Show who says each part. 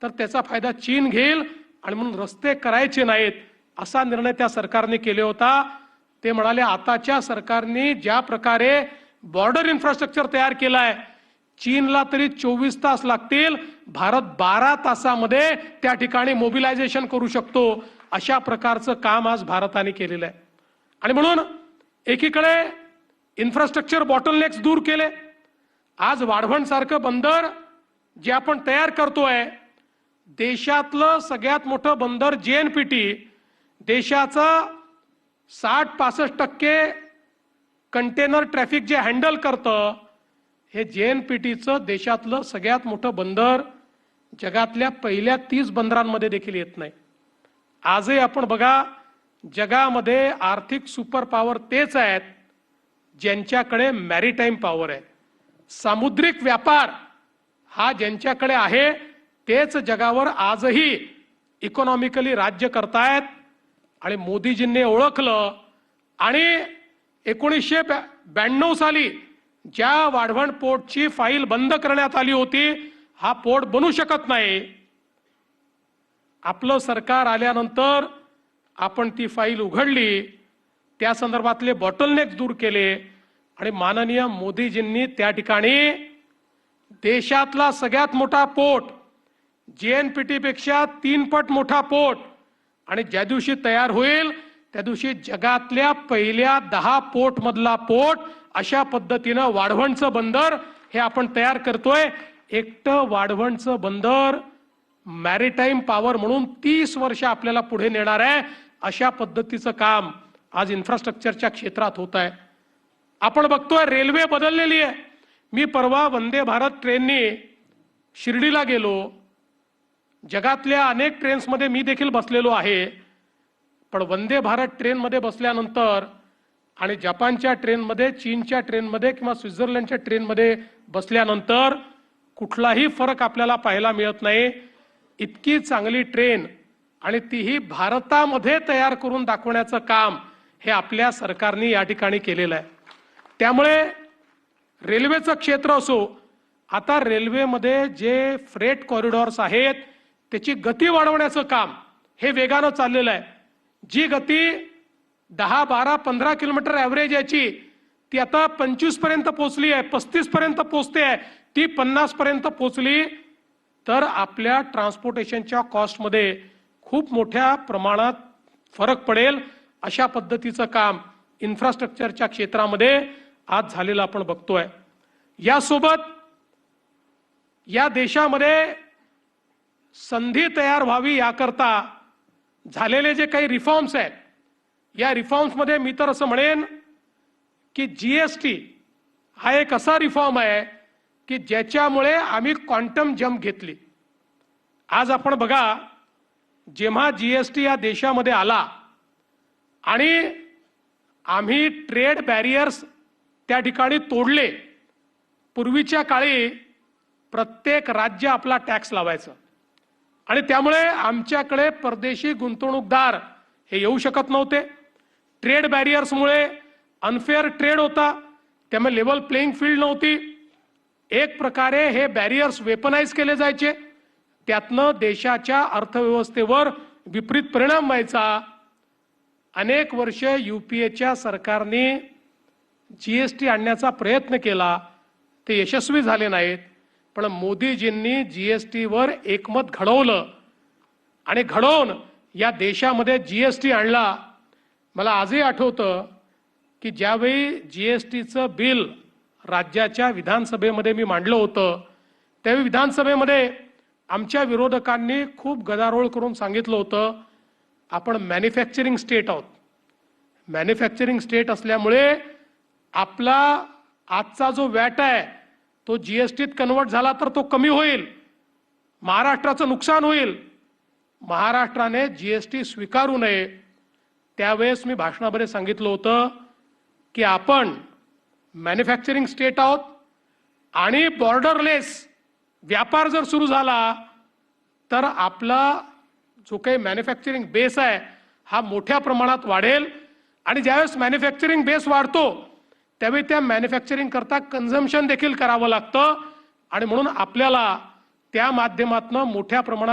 Speaker 1: तर त्याचा फायदा चीन घेईल आणि म्हणून रस्ते करायचे नाहीत असा निर्णय त्या सरकारने केला होता। ते म्हणाले आताच्या सरकारने ज्या प्रकारे बॉर्डर इन्फ्रास्ट्रक्चर तयार केलाय, चीनला तरी 24 तास लागतील, भारत 12 तासामध्ये त्या ठिकाणी मोबिलायझेशन करू शकतो। अशा प्रकारचं काम आज भारताने केलेलं आहे। आणि म्हणून एकीकडे इन्फ्रास्ट्रक्चर बॉटलनेक्स दूर केले। आज वाढवण सारखं बंदर जे आपण तयार करतोय, देशातलं सगळ्यात मोठं बंदर जेएनपीटी, देशाचं 60-65% कंटेनर ट्रॅफिक जे हँडल करतं, हे जेएनपीटीचं देशातलं सगळ्यात मोठं बंदर जगातल्या पहिल्या 30 बंदरांमध्ये देखील येत नाही। आजही आपण बघा, जगामध्ये आर्थिक सुपर पॉवर तेच आहेत ज्यांच्याकडे मॅरीटाईम पॉवर आहे। सामुद्रिक व्यापार हा ज्यांच्याकडे आहे तेच जगावर आजही इकॉनॉमिकली राज्य करतायत। आणि मोदीजींनी ओळखलं आणि 1992 साली ज्या वाढवण पोर्टची फाईल बंद करण्यात आली होती, हा पोर्ट बनू शकत नाही, आपलं सरकार आल्यानंतर आपण ती फाईल उघडली, त्या संदर्भातले बॉटलनेक्स दूर केले आणि माननीय मोदीजींनी त्या ठिकाणी देशातला सगळ्यात मोठा पोर्ट, जेएनपीटी पेक्षा 3 पट मोठा पोर्ट, आणि ज्या दिवशी तयार होईल त्या दिवशी जगातल्या पहिल्या 10 पोर्ट मधला पोर्ट, अशा पद्धतीनं वाढवणचं बंदर हे आपण तयार करतोय। एकटं वाढवणचं बंदर मॅरीटाईम पॉवर म्हणून 30 वर्ष आपल्याला पुढे नेणार आहे। अशा पद्धतीचं काम आज इन्फ्रास्ट्रक्चरच्या क्षेत्रात होत आहे। आपण बघतोय रेल्वे बदललेली आहे। मी परवा वंदे भारत ट्रेननी शिर्डीला गेलो। जगातल्या अनेक ट्रेन्समध्ये मी देखील बसलेलो आहे, पण वंदे भारत ट्रेनमध्ये बसल्यानंतर आणि जपानच्या ट्रेनमध्ये, चीनच्या ट्रेनमध्ये किंवा स्वित्झर्लंडच्या ट्रेनमध्ये बसल्यानंतर कुठलाही फरक आपल्याला पाहायला मिळत नाही। इतकी चांगली ट्रेन आणि तीही भारतामध्ये तयार करून दाखवण्याचं काम हे आपल्या सरकारने या ठिकाणी केलेलं आहे। त्यामुळे रेल्वेचं क्षेत्र असो, आता रेल्वेमध्ये जे फ्रेट कॉरिडॉर्स आहेत त्याची गती वाढवण्याचं काम हे वेगानं चाललेलं आहे। जी गती 10, 12, 15 किलोमीटर ॲव्हरेज याची, ती आता 25 पर्यंत पोहोचली आहे, 35 पर्यंत पोहोचते आहे, ती 50 पर्यंत पोहोचली तर आपल्या ट्रान्सपोर्टेशनच्या कॉस्टमध्ये खूप मोठ्या प्रमाणात फरक पडेल। अशा पद्धतीचं काम इन्फ्रास्ट्रक्चरच्या क्षेत्रामध्ये आज झालेलं आपण बघतोय। यासोबत या देशामध्ये संधी तयार व्हावी याकरता झालेले जे काही रिफॉर्म्स आहेत, या रिफॉर्म्समध्ये मी तर असं म्हणेन की जीएसटी हा एक असा रिफॉर्म आहे की ज्याच्यामुळे आम्ही क्वांटम जंप घेतली। आज आपण बघा, जेव्हा जीएसटी या देशामध्ये आला आणि आम्ही ट्रेड बॅरियर्स त्या ठिकाणी तोडले। पूर्वीच्या काळी प्रत्येक राज्य आपला टॅक्स लावायचं आणि त्यामुळे आमच्याकडे परदेशी गुंतवणूकदार हे येऊ शकत नव्हते। ट्रेड बॅरियर्समुळे अनफेअर ट्रेड होता, त्यामुळे लेवल प्लेइंग फील्ड नव्हती। एक प्रकारे हे बॅरियर्स वेपनाइज केले जायचे, त्यातनं देशाच्या अर्थव्यवस्थेवर विपरीत परिणाम व्हायचा। अनेक वर्ष यूपीएच्या सरकारने जीएसटी आणण्याचा प्रयत्न केला, ते यशस्वी झाले नाहीत। पण मोदीजींनी जीएसटीवर एकमत घडवलं आणि घडवून या देशामध्ये जीएसटी आणला। मला आजही आठवतं की ज्यावेळी जीएसटीचं बिल राज्याच्या विधानसभेमध्ये मी मांडलं होतं, त्यावेळी विधानसभेमध्ये आमच्या विरोधकांनी खूप गदारोळ करून सांगितलं होतं, आपण मॅन्युफॅक्चरिंग स्टेट आहोत, मॅन्युफॅक्चरिंग स्टेट असल्यामुळे आपला आजचा जो वॅट आहे तो जीएसटीत कन्वर्ट झाला तर तो कमी होईल, महाराष्ट्राचं नुकसान होईल, महाराष्ट्राने जीएसटी स्वीकारू नये। त्यावेळेस मी भाषणामध्ये सांगितलं होतं की आपण मॅन्युफॅक्चरिंग स्टेट आहोत आणि बॉर्डरलेस व्यापार जर सुरू झाला तर आपला जो काही मॅन्युफॅक्चरिंग बेस आहे हा मोठ्या प्रमाणात वाढेल आणि ज्यावेळेस मॅन्युफॅक्चरिंग बेस वाढतो त्यावेळी त्या मॅन्युफॅक्चरिंग करता कन्झम्पशन देखील करावं लागतं आणि म्हणून आपल्याला त्या माध्यमातून मोठ्या प्रमाणात